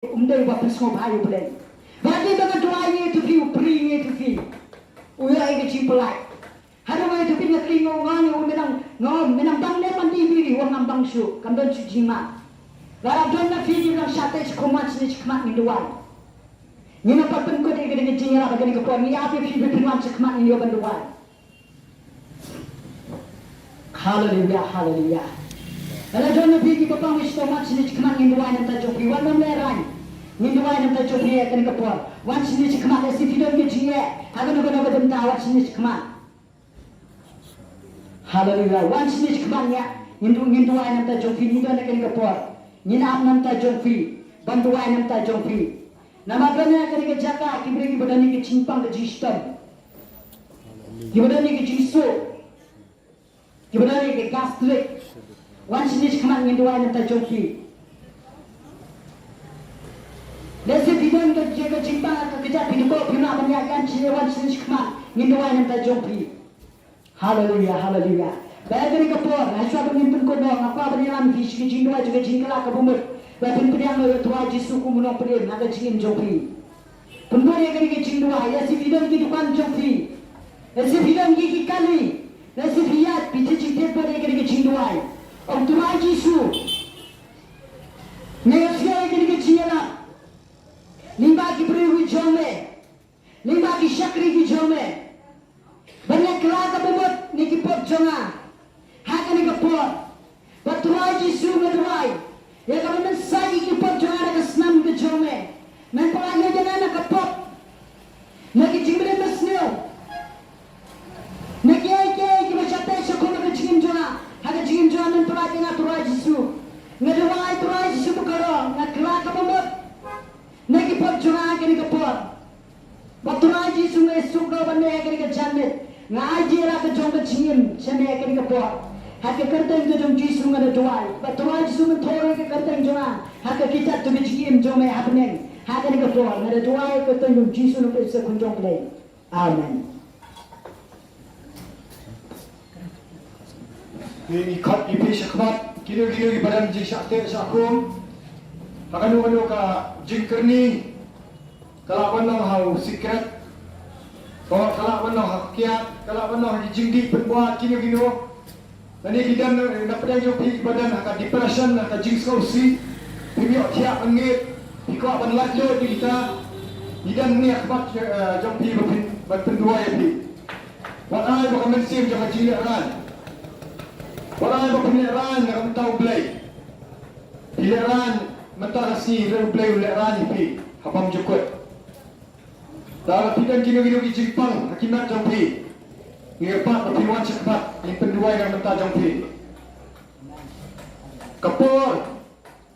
umday wa pesmo bhayu play bagi dengan doa ini tu view bring itu view uya ke cipelai hari wa itu pingat lingo ngani menang bang ne mandi biri wa ngam bang shu kam don chu jima garap don na fi lang shate komat ni chkmat ni doa ni na papen ko de gede jinga ba gede ko ni afi fi pinwan chkmat ni yo ban doa hallelujah hallelujah. Kalau jangan pergi ke pang isto mat sini cekman nginduai nam tajok pi wan nam leran nginduai nam tajok ni akan kepor wan sini cekman si fidon ke jinge akan no dem ta wan sini cekman haleluya wan sini cekman ya nginduai nam tajok pi ni don akan kepor nyinam nam tajok pi banduai nam tajok pi nama gana akan ke jaka ki beri badani ke cimpang ke jistam ki badani ke jiso ki badani ke gastrik wan sini cekman nginduai nam tajok pi Lesi bidang ke jaga cinta ke kejap hidup kau pernah menyaksikan cilewan sini cekman nginduai nam tajok pi haleluya haleluya bayar kapor haswa pemimpin kau dong apa berjalan visi nginduai juga jingkala ke bumur bayar pediang lo tuai jisu ku munong pedem naga jingin jopi pemberi yang ke nginduai lesi bidang ke dukan jopi lesi bidang ke kali lesi biat piti cinta pada yang ke nginduai om tuai jisu negosiasi yang ke jingkala limba ki beri jome limba ki syakri ki jome banyak kelaka bumut ni ki pot jonga haka ni kapot batuai jisu meduai ya kami mensagi ki pot jonga na senam ki jome men panganya jana na kapot naki jingbre mesnyo naki ai ki bachate shakona ki jingin jonga haka jingin jonga men panganya na tuai jisu ngeduai tuai jisu bukaro na kelaka bumut naki pot jonga kini kapot batuai jisu me sukro bande kini ke janet ngaji lah ke jong ke jingin sene kini kapot haka kerteng ke jong jisu ngada tuai batuai jisu men thore ke kerteng jonga haka kita tu ke jingin jong me hapneng haka ni kapot ngada tuai kerteng jong jisu no pe se kunjong play amen ini kat ipi syakmat kira-kira di badan jing syakte syakum hakanu ka jing kerni kalau mana hau secret kalau mana hak kiat kalau mana jing di penbuat kira-kira nani kita nak pedang jo pi badan ka depression ka jing skosi pimio tiap angit ikut banlat lo di kita idan ni akhbat jom pi berpendua ya pi warai bukan mensim jangan jing ran warai bukan ran nak tahu play pileran mentah si play ran pi hapam jukut dalam pidan kino-kino ki jingpang hakimat jompi ngirpat perpiluan cepat yang penduai dan mentah jompi kapor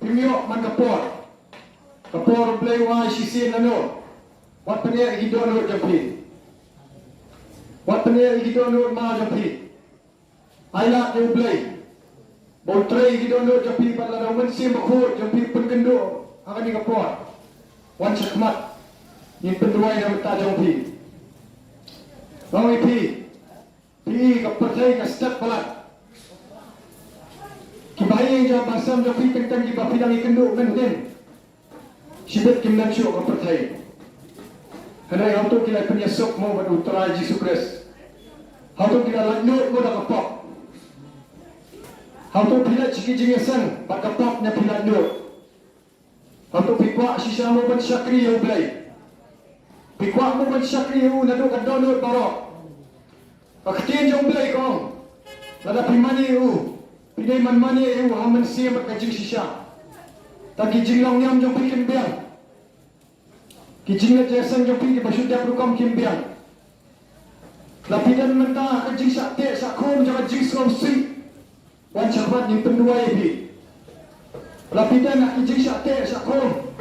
pimiok man kapor play wai sisi nano wat penia igido no jompi wat penia igido no ma jompi aila new play boltre igido no jompi pada lawan sim bakhur jompi pengendo akan di kapor wan cemat yang penduai dan mentah jompi bang ipi pi kepercayaan ke step pelat kibayi yang basam jompi tentang di bapidang ikenduk menden sibet kim dan syuk kepercayaan hendak yang tu kita penyesok mau berutara Yesus Kristus hau tu kita lanjut mau dah kepop hau tu pilat ciki-cingesan pak kepopnya pilat duk hau tu pikwa sisa mau bersyakri yang belai pikwa mo bersyakri hu nado kadonot barok paktin jong belai kong lada pimani hu pinai man mani hu haman sim ka jing sisa ta ki jing long nyam jong pikin biang ki jing le jasan jong pi ki basudya prukam kim biang lapidan mentah ka jing sakte sakum jong jing slosi wan chabat ni penduai bi lapidan ki jing sakte sakum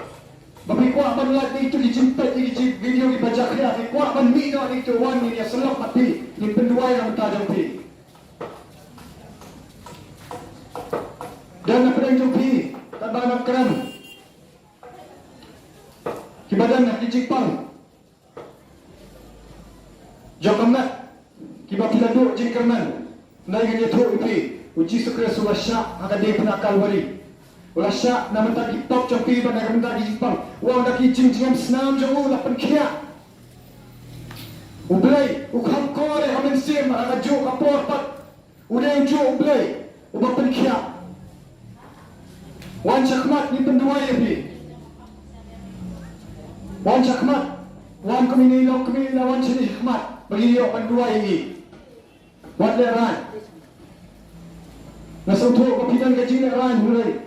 bagi kuat banlat itu dijemput di video dibaca dia di kuat ban mino itu wan ni dia selap mati ni penduai yang tajam pi dan apa yang jumpi tabang nak keram di badan nak dijipang jokamat kiba piladuk jingkerman naik dia tu ipi uji sukres wasyak akan dia penakal wali Ulah syak na mentagi top champi ban na mentagi Jepang. Wang daki jing-jingam senam jauh lapan kia. Ublay, ukham kore hamen sim aga jo kapor pat. Udah jo ublay, ubapan kia. Wan cakmat ni penduai ni. Wan cakmat, wan kemini wan sini cakmat. Bagi yo penduai ni. Wan leran. Nasau tu kapitan gaji leran mulai.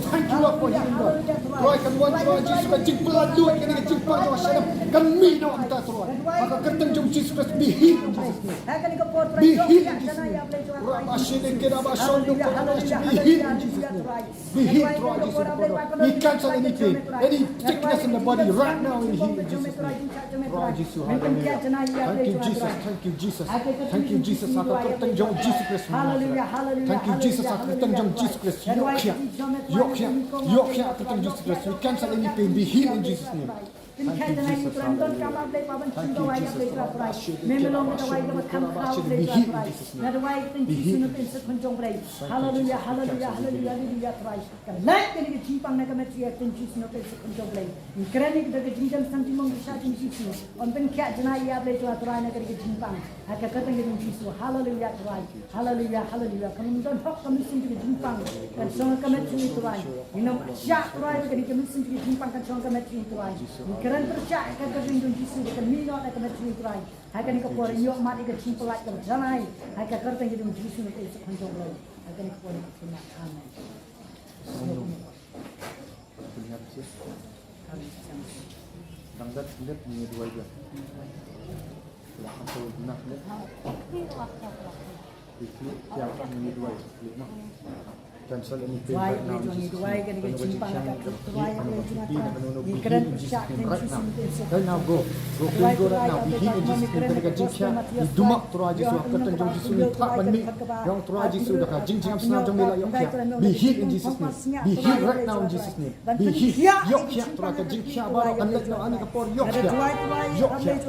Thank you Lord for healing God. Roy kan wan Roy Jesus kan jing pelanduan kan jing pang wasadam kan mi no anta Roy. Maka keteng jom Jesus Christ be healed in Jesus name. Be healed in Jesus name. Ramashine kira basondo be healed in Jesus name. Be healed Roy Jesus name. We cancel anything, any sickness in the body right now in heal in Jesus name. Roy Jesus hallelujah. Thank you Jesus. Thank you Jesus. Thank you Jesus. Maka keteng jom Jesus Christ. Hallelujah, hallelujah. Thank you Jesus. Maka keteng jom Jesus Christ. Yok ya keteng Jesus Christ. We cancel any pain. Be healed in Jesus name. Thank you Jesus. Thank you Jesus. Be healed in Jesus name. Hallelujah, hallelujah, hallelujah, hallelujah. Like the Jimpang Nagametri at Jesus no place of control. In Kranik, the Jim Santimon Shatin Jesus. On Ben Cat Janaya play to a Trina Jimpang. I can cut in Jesus. Hallelujah, right. Hallelujah, hallelujah. Come don't talk to listen to the Jimpang. And so come at you to right. You know, Sharp right, and you can listen to the Jimpang and so come at you to right. Keren percaya kata rindu Yesus dekat minyak nak kena curi terai. Akan ikut yok mat ikut simple like them. Jangan. Akan kerja jadi Yesus nak ikut kontrol lagi. Akan ikut semua. Amin. Dangdat lihat ni dua je. Lahan tu nak lihat. Itu siapa ni dua je. Cancel anything right now. Right now go right now. Be healed in Jesus name. Ketika jingkia didumak turah Yesus. Kata jom Yesus ni tak bani. Yang turah Yesus dah jing jingam senang jom bila yok kia. Be healed in Jesus name. Be healed right now in Jesus name. Be healed. Yok kia turah ke jingkia baru unless now ani kapor yok kia. Yok kia.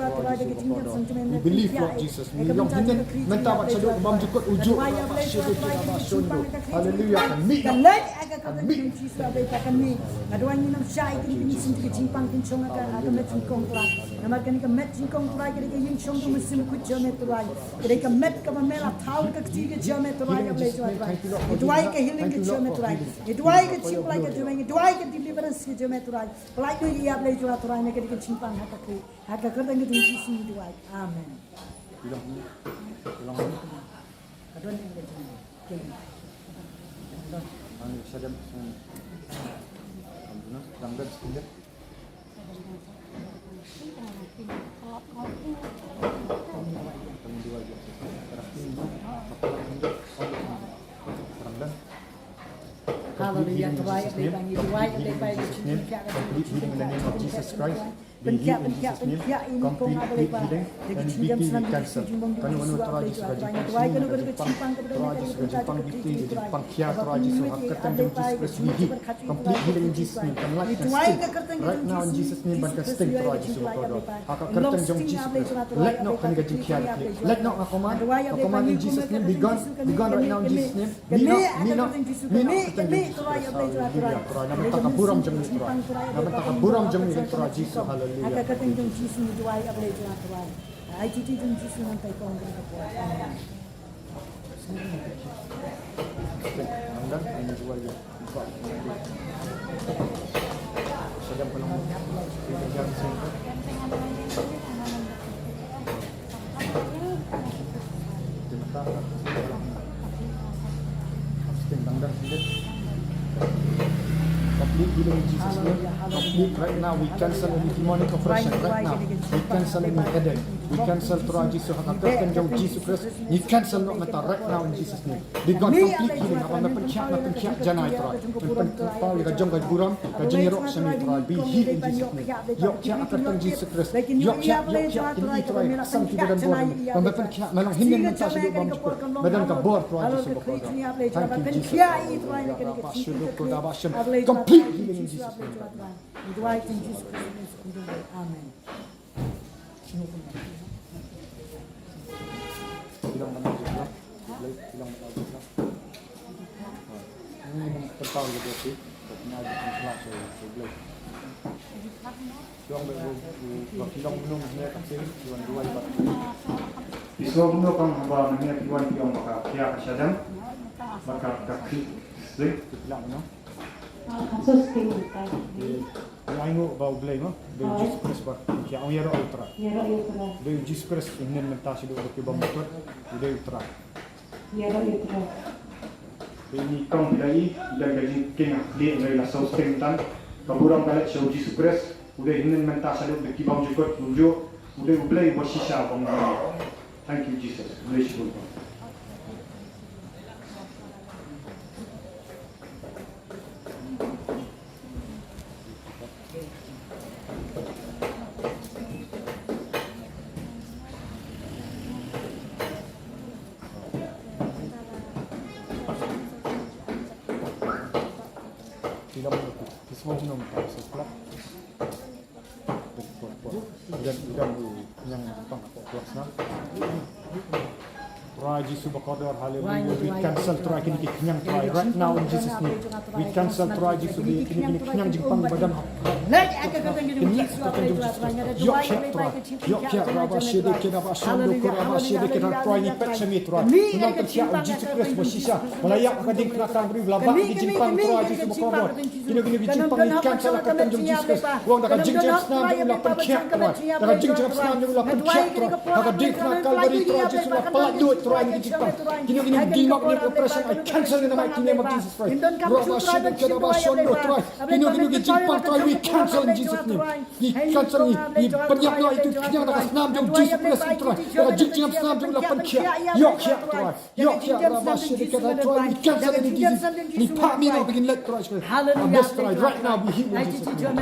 We believe Lord Jesus. We yang hinin mentah baca doa bam jukut ujuk. Hallelujah. Kalai aga kata Jesus abeta kami. Aduan ni nam syai kini kini sinti jimpang kincong aga met kong kla. Nama kini ke met kong kla kini ke yin chong tu mesin ku jame tuai. Kini ke met ke mela thau ke ti ke jame tuai able tuai. Tuai ke healing ke jame tuai. Tuai ke chimpla ke jame tuai ke deliverance ke jame tuai. Pelai tu ia able tuai ne kini ke jimpang haka ke. Haka kata ni Jesus ni tuai. Amen. Aduan ni ke. Anu sadam Alhamdulillah dangdat sedap. Kamu dua je. Hallelujah. Tuai bagi tuai bagi healing in the name of Jesus Christ. Penkiak ini kau nak boleh buat. Jadi jam senang cancer. Kanu anu teraji sudah tuai kanu kanu cimpang kepada teraji sudah Jepang gitu Jepang kia teraji sudah keteng jam Jesus Christ we complete healing in Jesus name. Kan like right now in Jesus name but sting teraji sudah kodo. Haka keteng jam Jesus Christ. Let not kan gaji kia. Let not command in Jesus name be gone right now in Jesus name. Me not keteng teraji. Nama tak buram jam ni teraji. Nama tak buram jam ni teraji sudah. Agak kata jom Yesus ni doai boleh jual doai. ITT jom Yesus nanti kau orang buat. Anda ini jual je. Sedang penuh. Ini jam 5. Tanggal sedikit. Complete healing in Jesus' name. Complete right now. We cancel any demonic oppression right now. We cancel any headache. We cancel Tuhan Yesus. Hakakan jauh Jesus Christ. We cancel not mental right now in Jesus' name. Be gone complete healing. Apa mepencak janai Tuhan. Mepencak yang kajong kajuram kajengirok semi Tuhan. Be healed in Jesus' name. Yok cia akan Jesus Christ. Yok cia ini Tuhan. Sam kita dan buat. Mepencak malang hinin mentas hidup bam cukup. Medan kabur Tuhan Yesus berkata. Thank you Jesus. Complete healing in Jesus' name. Amen. Silang mana juga, silang mana juga. Ini tertahu juga sih, tapi ada kelas sebelah. Silang berbuat silang minum dia kasih tuan dua ibat. Di semua benda kang hamba namanya tuan yang maka dia kesadam, maka kaki sih silang minum. Kasus tinggal. Yang ini bau belai no, bau Jesus Christ bah, yang orang yang ultra. Bau Jesus Christ ini mentasi dulu ke bawah motor, bau ultra. Ini kau bilai dan gaji kena dia dari lasau stemtan, kaburang balik show Jesus Christ, udah ini mentasi dulu ke bawah motor, udah belai buat sisa bawah. Thank you Jesus, bless you. Semua minum tak sekolah. Dan yang pang kelas na. Raji subakadar hallelujah. We cancel try kini kenyang try right now in Jesus name. We cancel try Jesus kini kenyang jingpang badan. Yok syak raba shede kena ba shando kuraba shede kena try ni pet semi try. Nang kerja Jesus Christ bersisa. Melayak kading kelakang beri belaba di jingpang try Jesus subakadar. Kini jingpang ni cancel akan Jesus Christ. Wong dah jingpang senam di lapan kyak try. Dah jingpang senam di lapan kyak try. Dah jingpang Calvary try Jesus lapan duit try ni jingpang. Kini demonic oppression I cancel in the mighty name of Jesus Christ. Raba shede kena ba shando try. Kini jingpang try we cancel in Jesus name. Ni cancel ni penyakit itu kenyang dah senam di Jesus Christ try. Dah jingpang senam di lapan kyak. Yok kyak try. Yok kyak raba shede kena try we cancel in Jesus. Ni pak mi nak begin let try. Hallelujah. Right now we heal in Jesus name.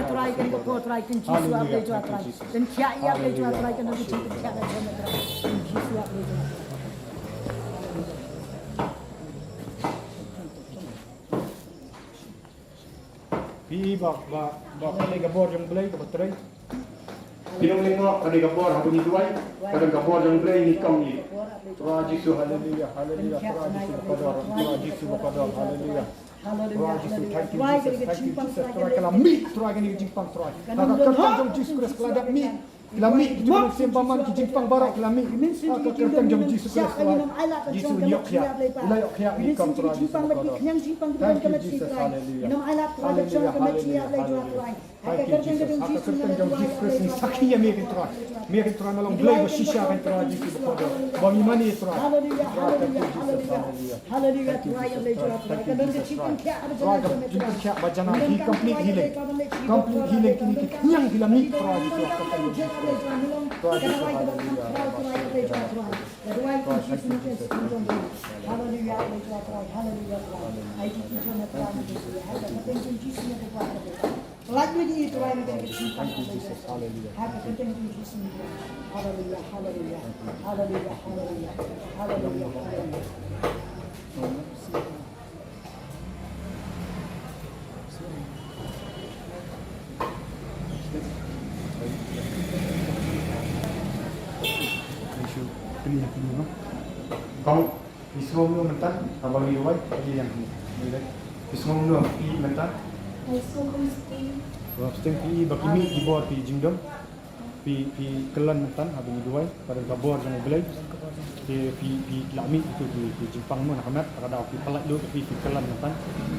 Bak kali gabor yang belai ke baterai. Pinong kali gabor habis duai, kadang gabor yang belai ni kam ni. Tuhan Yesus haleluya, haleluya. Tuhan Yesus berkata haleluya. Tuhan Yesus thank you Jesus. Tuhan kalau mi Tuhan ini jingpang Tuhan. Maka kerjaan Jesus Kristus kelada mi. Kelami kita sempaman ke jingpang barak kelami. Maka kerjaan Jesus Kristus Tuhan. Yesus yok ya. Ulah yok ya ni kam Tuhan Yesus berkata. Thank you Jesus haleluya. Haleluya haleluya. Thank you Jesus. Maka kerjaan Jesus Kristus ni sakhi ya mi Tuhan. Mi Tuhan malam belai bersisa kan Tuhan Yesus berkata. Bagi mana Tuhan. Haleluya haleluya haleluya. Haleluya Tuhan yang boleh jual Tuhan. Kadang dia cipang kyak ada jingpang kyak bacana he complete healing. Complete healing kini kenyang hilang ni Tuhan Yesus berkata. Kau semua minum mentan, abang liwat, lagi yang ni. Semua minum pi mentan. Setiap pi bagi mi di bawah pi jingdom, pi kelan mentan, abang liwat pada kabur yang belai. Pi lami itu pi jingpang mana kamat, ada pi pelat dulu pi kelan mentan.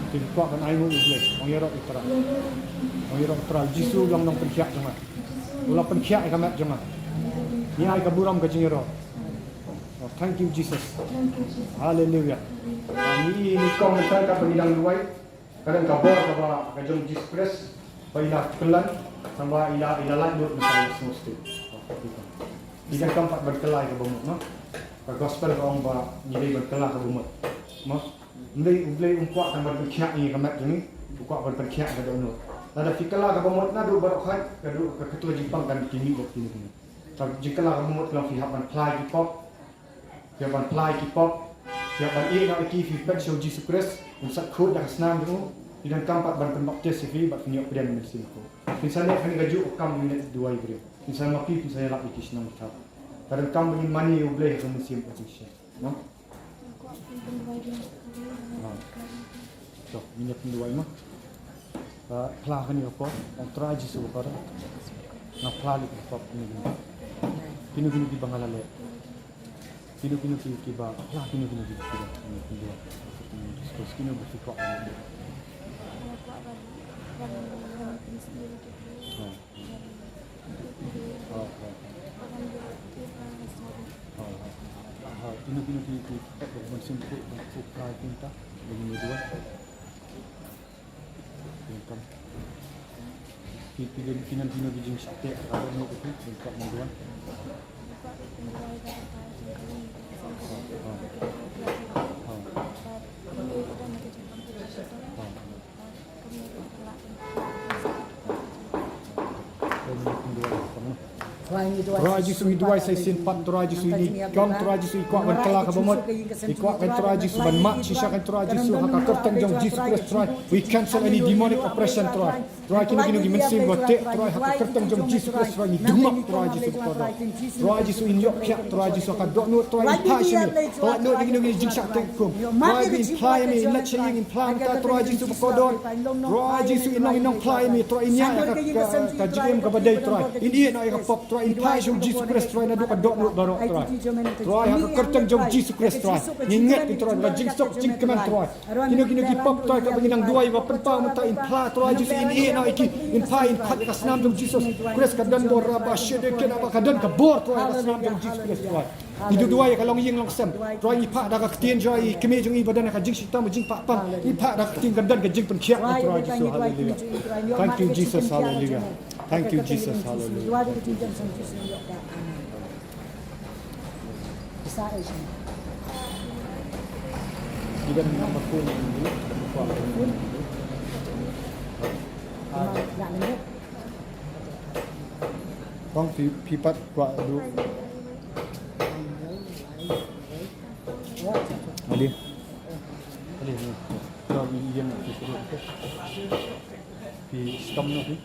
Pi kuat kan air mu belai. Orang Yorok utara, Jisu yang nong penkiak jangan. Ulah penkiak kamat jangan. Ni air kaburam ke jingero. Oh, thank you Jesus. Thank you, Jesus. Hallelujah. Ni kong mental ka pangidang luway. Kadang kabor ka ba kajong Jesus Christ. Paila kelan sama ila landut mental semesti. Tidak kampat berkelai ke bumut, no? Ka gospel ka ong ba nyili berkelai ke bumut. Mo. Ndai kuat kan berkiak ni kamat ni. Kuat berkiak ka dono. Nada fikala ka bumut na do barokhat ka do ka ketua Jepang kan kini kok kini. Tak jikala ka bumut lang pihak ban plai ki pop. Pihak ban plai ki pop. Pihak ban nak iki fi pet show Jesus Christ. Usat khod dah senam tu. Tidak kampat ban baptis fi bat nyok pedian mesin ko. Misalnya kan gaju kam minit 2 ibri. Misalnya mapi misalnya lak iki senam tak. Kadang kam begin mani you boleh ke mesin position. No? So, minyak dua mah. Pelah ni apa? Antara Yesus apa? Nak pelah ni apa ni? Kini di Bangalore. Kini di ba. Pelah kini di ba. Terus kini berfikir apa? Kini di mesin tu pelah kita begini dua. Income. Pinan bijing sakte kalau mau itu income menduan. Turaji sui dua sai sin pat turaji sui ni kam turaji sui kuat ban kala ka bomot ikuat kan turaji sui ban mak sisa kan turaji sui haka kertang jong Jesus Christ try we cancel any demonic oppression try kini mensim bote try haka kertang jong Jesus Christ try ni dumak turaji sui kodo turaji sui nyok pyak turaji sui ka dok no try passion try no kini jing sak kum try bin play me let ching in plan ta turaji sui kodo turaji sui inong play me try nya ka jim ka badai try ini na ka pop try in passion Jesus Christ try na dok baru try haka kertang jong Jesus Christ try ingat itu try jing sok jing keman try kini ki pop try ka benginang duai wa pentau mata in pla try Jesus ini na iki in pa in khat ka senam jong Jesus Christ ka dan bor ba shede ke na ka dan ka bor try ka senam jong Jesus Christ try itu dua ya kalau ying long sem try i pa da ka tien joy kemi jong i badan ka jing sitam jing pa pam i pa da ka tien ka dan ka jing pen khiak try Jesus hallelujah thank you Jesus hallelujah thank you Jesus hallelujah Kita nama pun ini pun Bang pipat kuat dulu. Ali. Ali ni. Kalau dia nak suruh ke. Pi stam ni.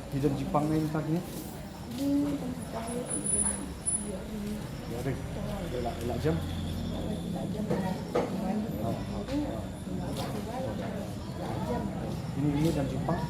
Hidup Jepang ni tadi ni. Ya deh. Elak jam. Ini dan Jepang.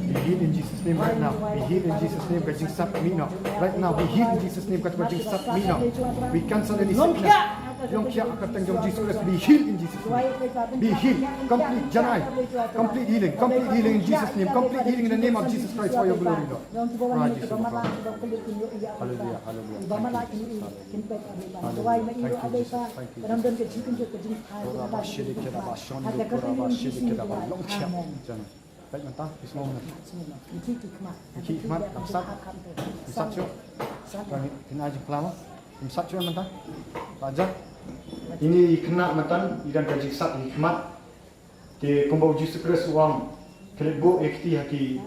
Begin in Jesus name right now. Be healed in Jesus' name. Kajing sat mina. Right now, be healed in Jesus' name. Kajing sat mina. We cancel any sickness. Yang kia akan tanggung Jesus Christ. Be healed in Jesus' name. Be healed. Complete janai. Complete healing. Complete healing in Jesus' name. Complete healing in the name of Jesus Christ for your glory, Lord. Praise you, Lord. Hallelujah. Hallelujah. Baik mentah, bismillah. Iki hikmat, kamsat. Kamsat syuk. Kena aja pelama. Kamsat syuk mentah. Raja. Ini kena mentan, idan kaji sat hikmat. Ke kumbau Jesus Kristus uang. Kelebo ekti haki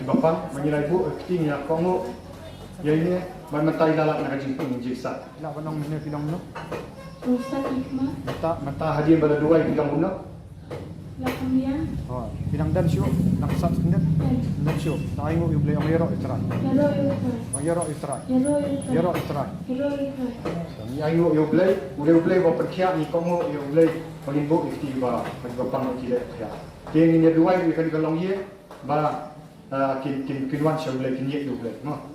bapa. Menilai bu ekti ni aku mau. Ya ini mentai lalak nak kaji pun jisat. Nak benong mana pinong mana? Ustaz hikmat. Mentah hadiah bala dua pinong mana? Lakamia. Oh, pinang dan syuk, nak sat kendat. Dan syuk, nak ingo you boleh amero itrai. Amero itrai. Amero itrai. Ni ingo you boleh bawa perkiat ni kamu you boleh palimbo ikti ba pang kile ya. Kini ni dua you kan kalong ye ba kinwan syuk boleh kinyek you boleh. No.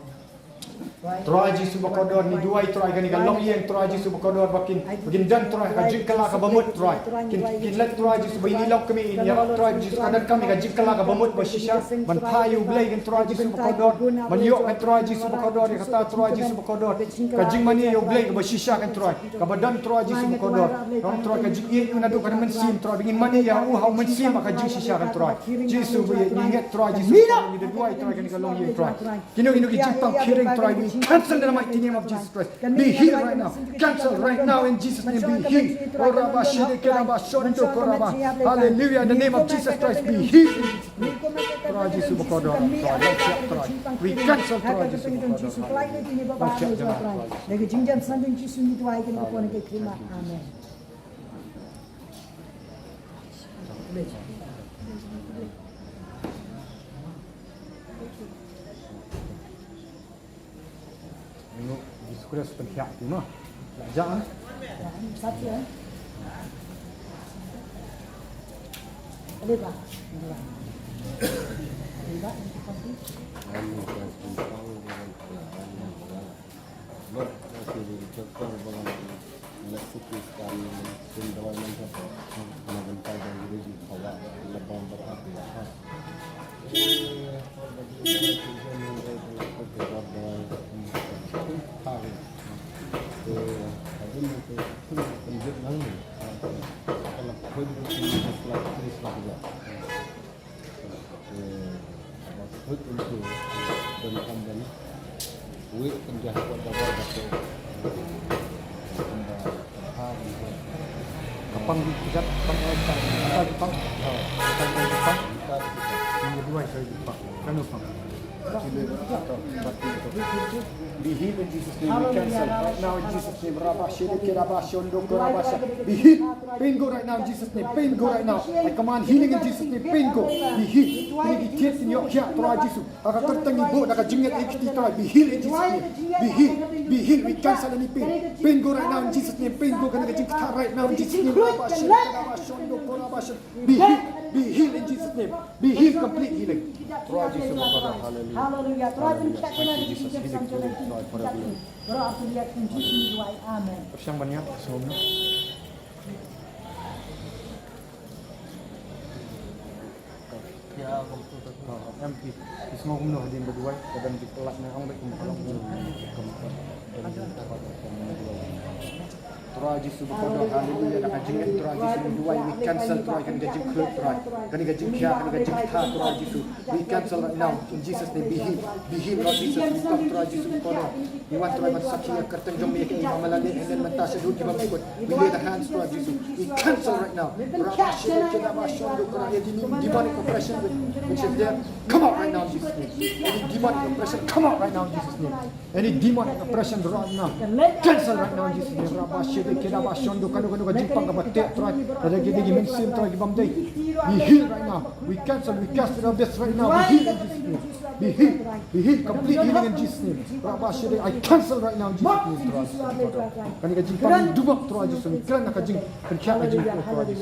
Try Jesus bakodor ni dua try kan kalong ye try Jesus bakodor bakin dan try kajik kala ka bamut try. Kin let try Jesus ini lok kami ini ya try Jesus kanan kami kajik kala ka bamut basisha man payu blay kan try Jesus bakodor man yok kan try Jesus bakodor ya kata try Jesus bakodor kajing mani yo blay ka basisha kan try ka badan try Jesus bakodor ron try kajik ye na do kan mensim try bingin mani ya hau mensim kajik sisha kan try Jesus ni ingat try Jesus ni dua try kan kalong ye try kino kajik pang kiring try cancel in the mighty name of Jesus Christ. Be healed right now. Cancel right now in Jesus' name. Be healed. Hallelujah. In the name of Jesus Christ. Be healed. We cancel Sudah sepenyak tu mah. Belajar. Satu ya. Boleh tak? Kapang dikat, Jepang, yang kedua saya Jepang, kenapa? Be healed in Jesus' name. We cancel right now in Jesus' name. Be healed. Pain go right now in Jesus' name. Pain go right now. I command healing in Jesus' name. Pain go. Be healed. Ini tears in your heart. Try Jesus. Akan tertang ibu. Akan jingat ikti try. Be healed in Jesus' name. Be healed. Be healed. We cancel any pain. Pain go right now in Jesus' name. Pain go. Kena jingat right now in Jesus' name. Be healed. Be healed in Jesus' name. Be healed. Complete healing. Try Jesus. Hallelujah. Hallelujah. Try Jesus healing. Berarti dia kunci doa. Amin. Persiang banyak sebelumnya. Ya, MP. Semua umno di berdua dan di kelas na ang baik kalau Turaji subhanahu haleluya nak jingat turaji dua we cancel turaji kan gajing klub turaji kan gajing kya kan gajing tha turaji su we cancel right now in Jesus name be healed Lord Jesus we come turaji subhanahu we want to have such a curtain jom ye ke imam malani and then manta sedut imam ikut we lay the hands turaji su we cancel right now rabashi kita bashon do ya demonic oppression which is there come out right now in Jesus name any demonic oppression come out right now in Jesus name any demonic oppression right now cancel right now in Jesus name rabashi kita bashon do kanu gajing pang kabatek turaji ada gidi gimin sim turaji bamdai be healed right now we cancel we cast it out this right now be healed in Jesus name be healed complete healing in Jesus name rabashi I cancel right now in Jesus name kan gajing pang dubak turaji sumi kan gajing kerja gajing turaji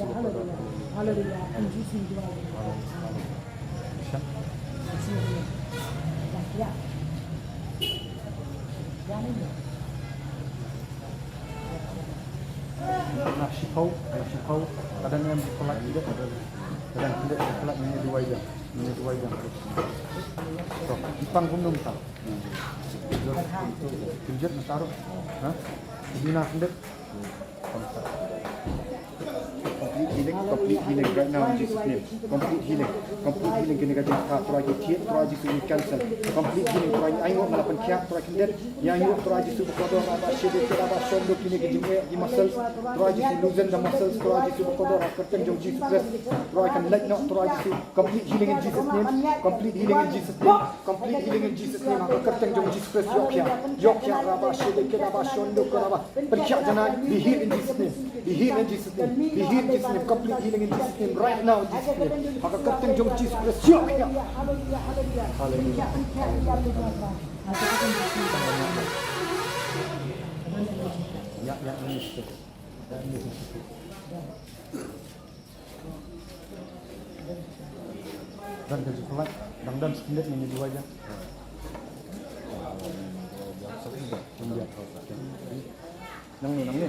Hallelujah in Jesus name Ya. Jangan ya. Nah, sipau, kadang yang sekolah juga, kadang tidak sekolah ini 2 jam, So, Jepang pun belum tahu. Kerjat taruh, Dina hendak. Complete healing right now in Jesus' name. Complete healing kini kata Tuhan Yesus, Tuhan Yesus ini cancel. Complete healing Tuhan ayo malapan kiat Tuhan kendet. Ya ayo Tuhan Yesus berkodok apa syedek apa sondo kini kejumpa di muscles. Tuhan Yesus loosen the muscles. Tuhan Yesus berkodok kerten jom Jesus Christ. Tuhan akan let not Tuhan Yesus complete healing in Jesus' name. Complete healing in Jesus' name. Complete healing in Jesus' name. Aku kerten jom Jesus Christ yokya apa syedek apa sondo apa. Periksa jangan be healed in Jesus' name. Be healed in Jesus' name. Be healed in Jesus' name. Complete healing in Jesus' name right now in Jesus' name. Maka kerten jom Jesus Christ yokya. Haleluya. Ya, ini itu. Dan gaji pelat, dan sekilat ini 2 aja. Nang ni.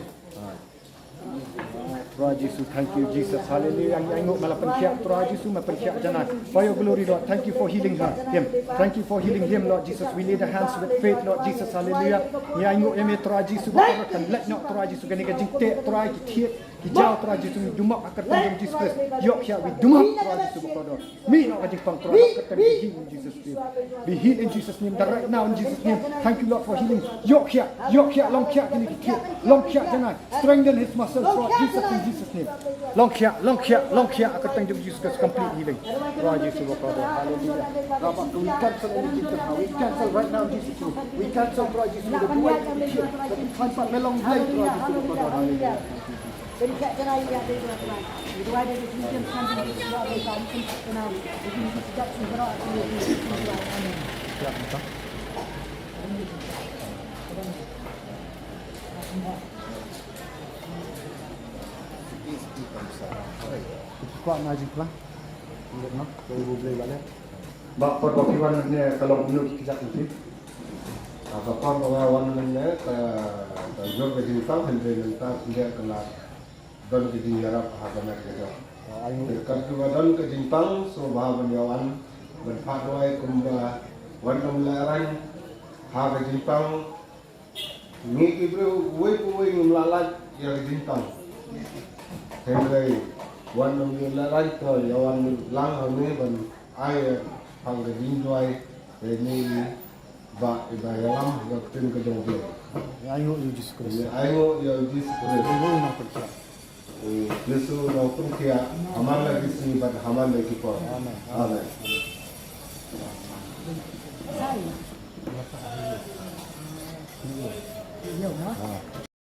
Tuhan Yesus, thank you Jesus, hallelujah. Yang ingok malah penkiak Tuhan Yesus, malah penkiak jangan. For your glory Lord, thank you for healing him. Thank you for healing him Lord Jesus. We lay the hands with faith Lord Jesus, hallelujah. Yang ingok yang Tuhan Yesus berkatakan, let not Tuhan Yesus gani gajing te Tuhan Yesus. Hijau Tuhan Yesus dumak akan tanggung Jesus Christ. Yok ya we dumak Tuhan Yesus berkata. Me nak gajing pang Tuhan akan be healed in Jesus name. Be healed in Jesus name. Right now in Jesus name. Thank you Lord for healing. Yok ya long kia gini kita. Long kia jangan. Strengthen his muscles Lord Jesus in Jesus name. Long kia akan tanggung Jesus Christ complete healing. Tuhan Yesus berkata. Hallelujah. Rabak we cancel any Jesus. We cancel right now in Jesus name. We cancel Tuhan Yesus the buat kita. Tanpa melong blade Tuhan Yesus berkata. Hallelujah. Berikan cerai ya dari Tuhan. Itu ada di sini jam sampai di sebuah mereka mungkin kenal. Jadi sejak seberapa ini. Siap, betul. Kuat ngaji pelan. Lihat nak, ibu boleh balik. Bak perwakilan ni kalau menurut kita ini. Apa pengawan ni ke job di Jepang hendak tidak kelar dan di Arab hagamat kerja. Kalau badan ke Jepang semua pengawan berfatwa kumba warna melaran harga Jepang ni ibu wei melalat yang Jepang. Hendak warna melaran tu yawan lang ni ban air harga Jepang ini ba yalam yang tin ke jauh. Ayo Jesus Christ. Ayo Jesus Christ. Ibu nak pergi. Yesus naupun kia aman lagi sini pada aman lagi por. Amen. Amen. Saya. Iya,